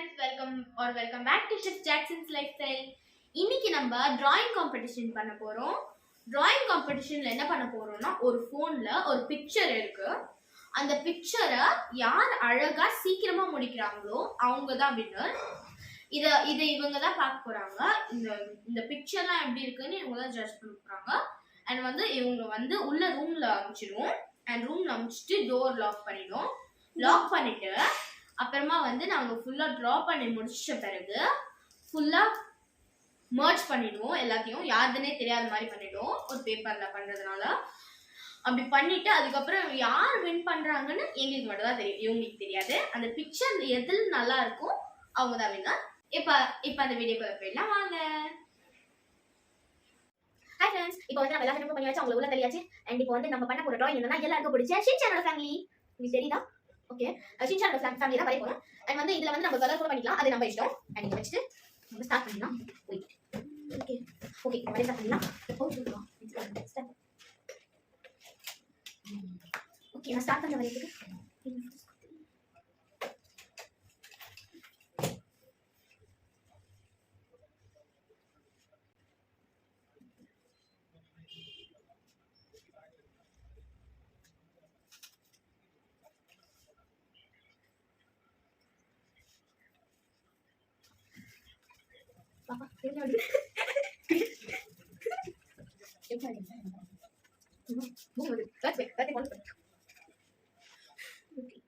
friends, welcome back to Chef Jackson's Lifestyle. இன்னைக்கு நம்ம drawing competition பண்ண போறோம். drawing competitionல என்ன பண்ண போறோம்னா ஒரு போன்ல ஒரு பிக்சர் இருக்கு. அந்த பிக்சரை யார் அழகா சீக்கிரமா முடிக்கிறாங்களோ அவங்க தான் வின்னர். இத இவங்க தான் பார்க்க போறாங்க. இந்த பிக்சர்லாம் எப்படி இருக்குன்னு இவங்க தான் ஜட்ஜ் பண்ண போறாங்க. அண்ட் இவங்க உள்ள ரூம்ல அனுப்பிச்சிடுவோம். அண்ட் ரூம்ல அனுப்பிச்சிட்டு டோர் லாக் பண்ணிடுவோம். லாக் பண்ணிட்டு அப்புறமா நாங்கள் ஃபுல்லாக ட்ரா பண்ணி முடிச்ச பிறகு ஃபுல்லாக மர்ஜ் பண்ணிடுவோம். எல்லாத்தையும் யாருதுன்னே தெரியாத மாதிரி பண்ணிடுவோம் ஒரு பேப்பரில் பண்ணுறதுனால. அப்படி பண்ணிவிட்டு அதுக்கப்புறம் யார் வின் பண்ணுறாங்கன்னு எங்களுக்கு மட்டும் தான் தெரியும், இவங்களுக்கு தெரியாது. அந்த பிக்சர் எதில் நல்லா இருக்கும் அவங்க தான் வின்னர். இப்போ அந்த வீடியோக்குள்ள போயிடலாம் வாங்க. ஹாய் ஃப்ரெண்ட்ஸ், இப்போ நம்ம எல்லாரும் பண்ணி வச்சு அவங்களுக்கு உள்ள தெரியாச்சு. அண்ட் இப்போ நம்ம பண்ண போகிற ட்ராயிங் என்னன்னா எல்லாருக்கும் பிடிச்ச ஷின்சானோட ஃபேமிலி. உங்களுக்கு தெரியுதா? ஓகே, ஷின்சானோட ஃபேமிலி தான் வரைய போகிறோம். அண்ட் இதில் நம்ம கலர் கூட பண்ணிக்கலாம், அது நம்ம இஷ்டம். அண்ட் இங்கே வச்சுட்டு நம்ம ஸ்டார்ட் பண்ணிடலாம். ஓகே ஓகே வரைய ஸ்டார்ட் பண்ணிடலாம். ஓகே, நான் ஸ்டார்ட் பண்ண வரையதுக்கு பாப்பா தெரியாது. That's it. That's one. Okay.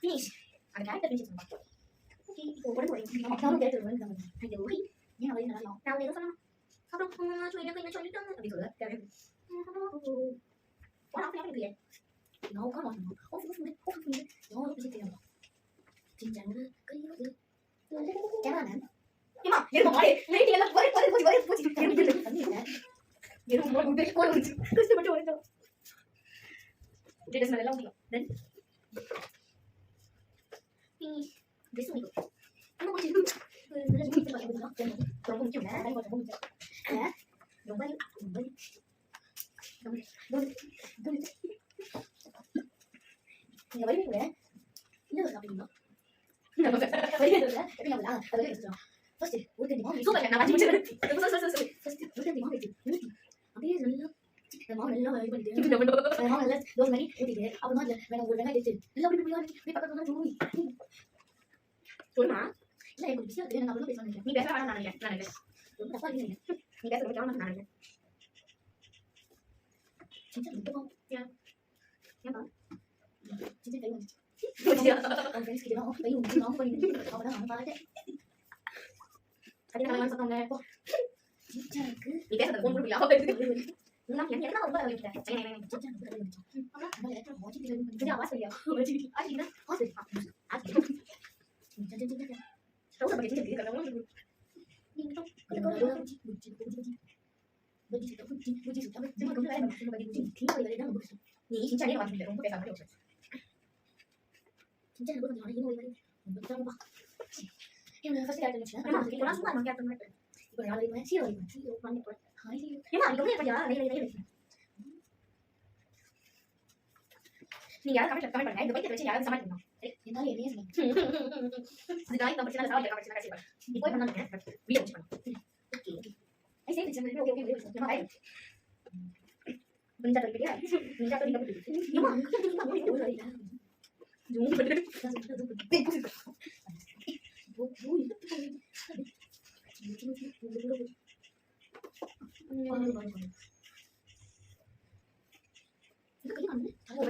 Finish. அந்த கேரக்டர் ஃபினிஷ் பண்ணலாம். ஓகே, இப்போ உடனே நாம கேரக்டர் வந்து நம்ம ஐயோ ஓகே ஏன் அவரே நல்லா நான் ஏதோ சொன்னா அப்புறம் சொல்லிட்டாங்க அப்படி சொல்ல கேரக்டர் வாடா அப்படியே அப்படியே நான் காணோம் நான் பேசி தெரியும் சின்ன கையோடு கேமராமேன் ஏமா ஏமா மாடே லைட் எல்லாம் போச்சு ஏறும் போது பேசி போய் கஷ்டப்பட்டு ஓடுறோம் டேட்டஸ் எல்லாம் முடியும் தென் finish this one ano mo dito ரொம்ப முக்கியம் நீங்க வரீங்க இல்ல சாப்பிடுங்க ஃபர்ஸ்ட் ஒரு தெரியுமா சூப்பர் நான் வாங்கி முடிச்சேன் ஃபர்ஸ்ட் ஒரு தெரியுமா அப்படியே நல்லா இது பண்ணிட்டு நல்லா தோசை மாதிரி ஊற்றிட்டு அப்புறமா அதில் வேணும் ஒரு வெங்காயம் எடுத்து எல்லாம் அப்படி அப்படியே பக்கத்துல சொல்லுமா இல்ல எனக்கு பிஸியா இருக்கு நான் அப்புறம் பேச நினைக்கிறேன் நீ பேச வேணாம் நான் நினைக்கிறேன் ரொம்ப தப்பா இருக்கீங்க நீ பேச ரொம்ப கேவலமா நான் நினைக்கிறேன் சின்ன விட்டுப்போம் ஏமா சின்ன கை வந்துச்சு அவன் ஃப்ரெண்ட்ஸ் கிட்ட தான் கை வந்து நாம பண்ணிட்டு அவதான் நான் பார்த்தேன் அது நான் சொன்னாங்க போ சின்ன இருக்கு நீ பேச ஃபோன் பண்ணி அவ பேசுது நான் என்ன ரொம்ப விட்டேன் சின்ன வந்துச்சு ஆனா நம்ம லெட்டர் வாட்சிங் இது ஆவாஸ் இல்லையா ஆச்சினா ஆசை ஆச்சி Tahu sampai jadi kadang orang itu. Ini tuh kalau buji sudah cuma kamu ada macam bagi buji. Kini kalau ada bagus. Ni cincin ni macam orang pakai apa? Cincin aku tak tahu ini. Betul apa? Yang pasti ada macam. Memang kita orang semua macam apa? Ibu yang lain macam siapa? Mana pun. Hai. Memang kamu ni apa jalan? Lain. நீங்க யாரும் comment பண்ணுங்க இந்த bike வச்சு யாரும் சமைக்க முடியும் என்னால என்னையே சொல்லுங்க அது டிராயிங் காம்படிஷன்ல சாவடி காம்படிஷன்ல கடைசி பாரு நீ போய் பண்ணாங்க வீடியோ வச்சு பண்ணு okay I say this okay okay நம்ம ஹை நிஞ்சா தரியா நிஞ்சா தரி கப்பு ஏமா அங்க நீங்க போய் போய் வரீங்க ஜூம் பண்ணிட்டு இது கையில வந்து ஹலோ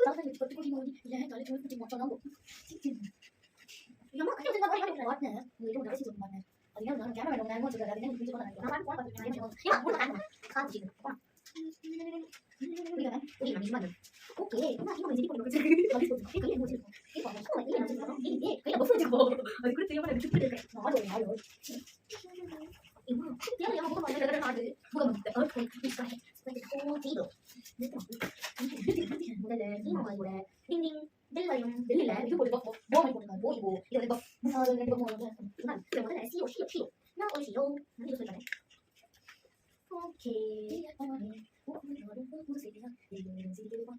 தாத்தா நீ பட்டு போடி மோடி இல்ல தாலே சும்மா பட்டு மொச்சா நாங்க ஏமா கையில வந்து வாங்க வாட்னே நீ இது நடசி சொல்ல மாட்டேன் அது நான் கேமரா வேணும் நான் சொல்றேன் அது நீங்க பண்ணலாம் நான் போன் பார்த்துட்டேன் ஏமா போன் பார்க்க காஞ்சி போ ஓகே நான் சும்மா ஓகே நான் இன்னும் இது பண்ணி வச்சிருக்கேன் கையில மூஞ்சி இப்போ நான் கையில வச்சிருக்கேன் கையில பஃப் வச்சிருக்கோ அது கூட தெரியாம நான் விட்டு இருக்கேன் நாளோ ஏமா தேவை ஏமா போன் பார்த்துட்டு நாடு முகம் ஓ தீரோ முதல்ல சீமாவை கூட டிங் டிங் பெல் வரையும் பெல்லில் இது போட்டு போமை போட்டுருக்காங்க போய் போ இது வந்து ரெண்டு முதல்ல சியோ நான் ஒரு சியோ நான் இது சொல்றேன் ஓகே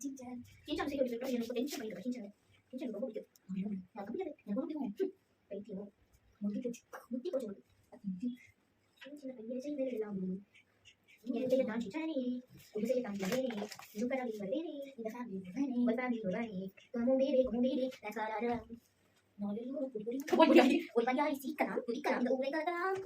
சின்சான் சீக்கிரம் சொல்லிட்டு எனக்கு டென்ஷன் பண்ணிடுறேன் சின்சான் ரொம்ப பிடிக்கும் நான் கம்மியாக எனக்கு பிடிக்கும் பைத்தியம் முட்டி போச்சு சின்ன பையன் செய்வது எல்லாம் நீங்க செய்ய தான் சின்சானே உங்க செய்ய தான் வேறே இதுக்கடா நீ வேறே இந்த ஃபேமிலி வேறே como bebe la cara no le digo ஒரு பையாய் சீக்கலாம் குடிக்கலாம் இந்த ஊரை கலக்கலாம்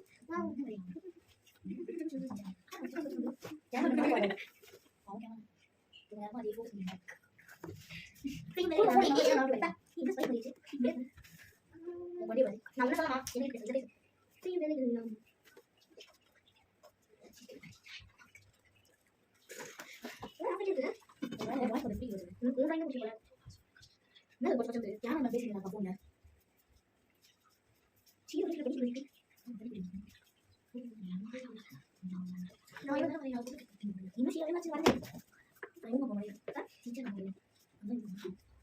Nada, por favor, ya no me ves en la vacuna. Sí, yo creo que no, yo no voy a hacer. Y no sé, yo me voy a hacer. Hay uno como yo, ¿verdad? Sí, yo no voy a hacer.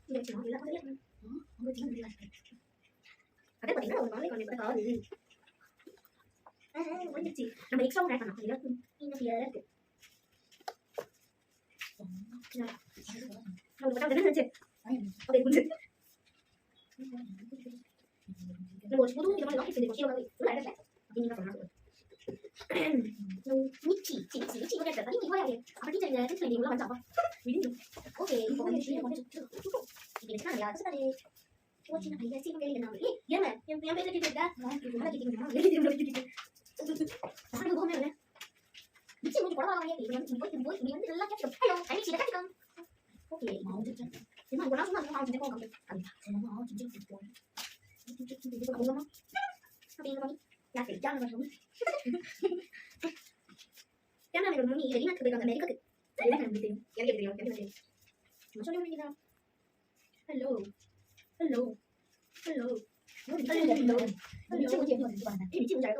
Y de hecho, no, yo la voy a hacer. No, no tengo que hacer. A ver, ¿por qué no? Vale, con el preparado. Bueno, sí. No me digas una cosa, no, y no quiero darte. No, no, no, no. 오케이, 문제. 뭐 저도 이런 거 이렇게 되고 싫어하고 몰라 이랬대. 니가 그러나. 미치 이거 했다. 니 이거 해야 돼. 아까 진짜 이제 테스트 이거 올라간다 봐. 미리. 오케이, 이거 먼저 주의를 먼저 줘. 이게 사람이야. 쓰다리. 이거 진짜 이게 지금 얘기가 나오네. 얘는 그냥 배를 드린다. 이거 하나 드리는 거. 얘기 들으면 드리지. 아, 이거 보면 돼. 미치 뭔지 뭐라고 하냐? 이거 뭐 이거 연락해 줘. 할로. 아니 지금 같이 가. 오케이, 뭐 어쨌든 이만 이거 나중에 나중에 진짜 꼭 가면 아니다. 저는 진짜 좋고. 진짜 이거 뭐가 막 하긴 이거 야, 진짜 안 가서. 야나 이거 뭐니? 이거 이나 그거 아메리카 그 잘라는 거지. 여기 들려. 뭐 소리 울리나? 헬로. 미치 뭐지? 미치 뭔지 알고.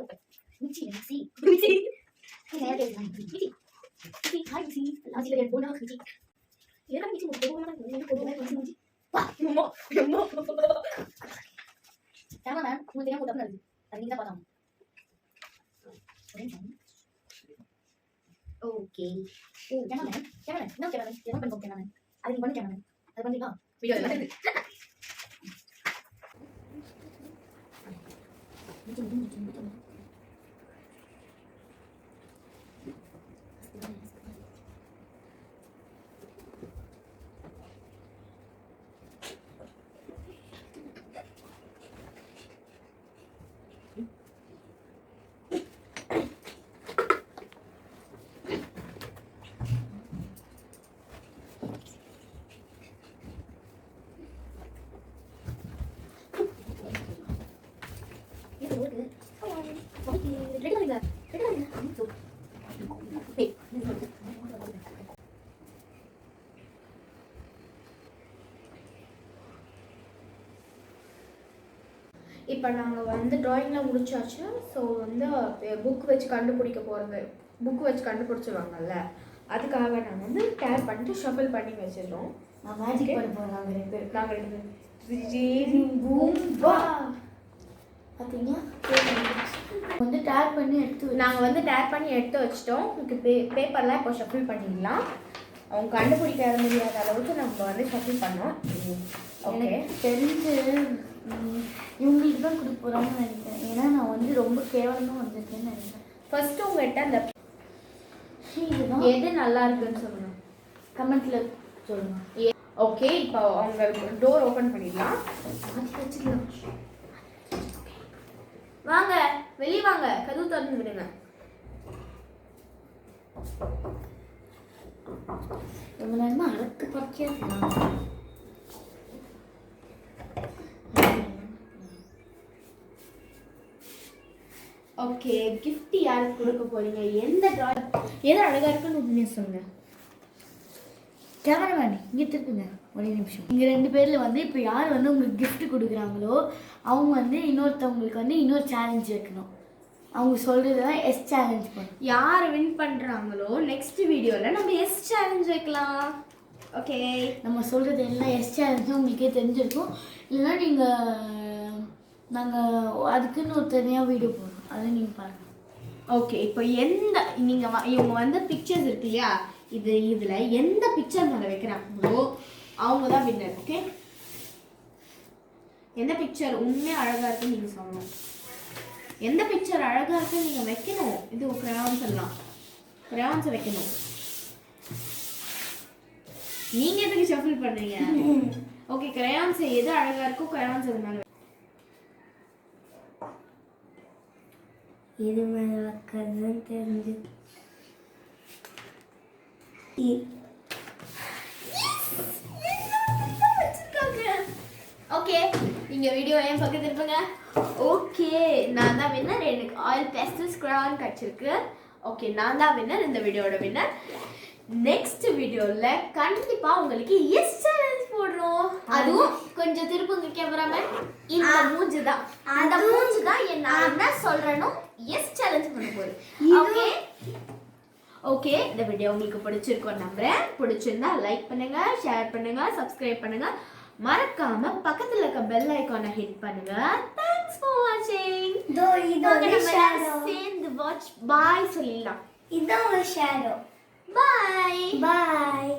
미치. 해야 돼. 미치. 하이지. 아직은 뭐나 그지. 얘가 미치 못 보고 하는 거는 보고만 거지. 와, 뭐. 잠깐만. 오늘 그냥 보다 보면 아니 이따 봐봐. 오케이. 오, 잠깐만. 나 잠깐만. 얘가 번 잠깐만. 아니 이번에 잠깐만. 이번 이거 비디오 해야 돼. 미치. இப்போ நாங்கள் வந்து ட்ராயிங்லாம் முடிச்சாச்சு. So வந்து book வச்சு கண்டுபிடிச்சிருவாங்கல்ல, அதுக்காக நாங்கள் வந்து dare பண்ணிட்டு ஷஃபிள் பண்ணி வச்சிடுறோம். நான் மேஜிக் பண்ண போகிறேன். நாங்கள் 2 பேர் பார்த்தீங்களா வந்து டேர் பண்ணி நாங்கள் வந்து டேர் பண்ணி எடுத்து வச்சிட்டோம். உங்களுக்கு பேப்பர்லாம் இப்போ ஷஃபிள் பண்ணிடலாம். அவங்க கண்டுபிடிக்க முடியாத அளவுக்கு நம்ம வந்து ஷஃபிள் பண்ணோம். ஓகே, தெரிஞ்சு இவங்களுக்கு தான் கொடுக்க போகிறாங்கன்னு நினைக்கிறேன். ஏன்னா நான் வந்து ரொம்ப கேவலமாக வந்திருக்கேன்னு நினைக்கிறேன். ஃபர்ஸ்ட் உங்கள்கிட்ட அந்த இதுதான் எது நல்லா இருக்குன்னு சொல்லணும், கமெண்ட்டில் சொல்லுங்கள். ஓகே, இப்போ அவங்க டோர் ஓப்பன் பண்ணிடலாம். வச்சுக்கலாம். வாங்க, வெளியே வாங்க, கதவு திறந்து விடுங்க. ரொம்ப நேரமாக அழகு பறிக்கலாம். ஓகே, கிஃப்ட் யாருக்கு கொடுக்க போறீங்க? எந்த ட்ராயிங் எது அழகா இருக்குன்னு உண்மையாக சொல்லுங்க. கேமராமேன் இங்கே திருப்புங்க ஒரே நிமிஷம். இங்கே 2 பேரில் வந்து இப்போ யார் வந்து உங்களுக்கு gift கொடுக்குறாங்களோ அவங்க வந்து இன்னொருத்தவங்களுக்கு வந்து இன்னொரு சேலஞ்ச் வைக்கணும். அவங்க சொல்கிறது தான் எஸ் சேலஞ்ச் பண்ணும். யார் வின் பண்ணுறாங்களோ நெக்ஸ்ட் வீடியோவில் நம்ம எஸ் சேலஞ்ச் வைக்கலாம். ஓகே, நம்ம சொல்கிறது எல்லாம் எஸ் சேலஞ்சும் உங்களுக்கே தெரிஞ்சிருக்கும். இல்லைன்னா நாங்கள் அதுக்குன்னு ஒரு தனியாக வீடியோ போடுறோம், அதை நீங்கள் பாருங்கள். ஓகே, இப்போ இவங்க வந்து பிக்சர்ஸ் இருக்கு இல்லையா, இதில் எந்த பிக்சர் மேலே வைக்கிறாங்களோ அவங்க தான் வின்னர். ஓகே, எந்த பிக்சர் உண்மையாக அழகாக இருக்குன்னு நீங்கள் சொல்லணும். எந்த பிக்சர் அழகாக இருக்குன்னு நீங்கள் வைக்கணும். இது கிரையான்ஸ் எல்லாம் கிரையான்ஸை வைக்கணும். நீங்கள் எதுக்கு ஷஃபிள் பண்ணுறீங்க? ஓகே, கிரையான்ஸ் எது அழகாக இருக்கோ கிரையான்ஸ் அது மேலே இது மேலே வைக்கிறதுன்னு தெரிஞ்சு ஓகே, நீங்க வீடியோ ஏன் பக்கத்துல இருப்பீங்க. ஓகே, நான் தான் வின்னர். எனக்கு ஆயில் பேஸ்டல்ஸ் கிரவுன் கிடைச்சிருக்கு. ஓகே, நான் தான் வின்னர், இந்த வீடியோட வின்னர். நெக்ஸ்ட் வீடியோல கண்டிப்பா உங்களுக்கு எஸ் சேலஞ்ச் போடுறோம். அதுவும் கொஞ்சம் திருப்புங்க கேமராமேன். இந்த மூஞ்சி தான், அந்த மூஞ்சி தான் நான் என்ன சொல்றேனோ எஸ் சேலஞ்ச் பண்ண போறேன். ஓகே ஓகே, இந்த வீடியோ உங்களுக்கு பிடிச்சிருக்கும் நம்புறேன். பிடிச்சிருந்தா லைக் பண்ணுங்க, ஷேர் பண்ணுங்க, சப்ஸ்கிரைப் பண்ணுங்க. மறக்காம பக்கத்துல இருக்க பெல் ஐகானை ஹிட் பண்ணுங்க. தேங்க்ஸ் ஃபார் வாட்சிங். சேர்ந்து வாட்ச் பாய் சொல்லிடலாம். இதான் ஒரு ஷேடோ. பாய் பாய்.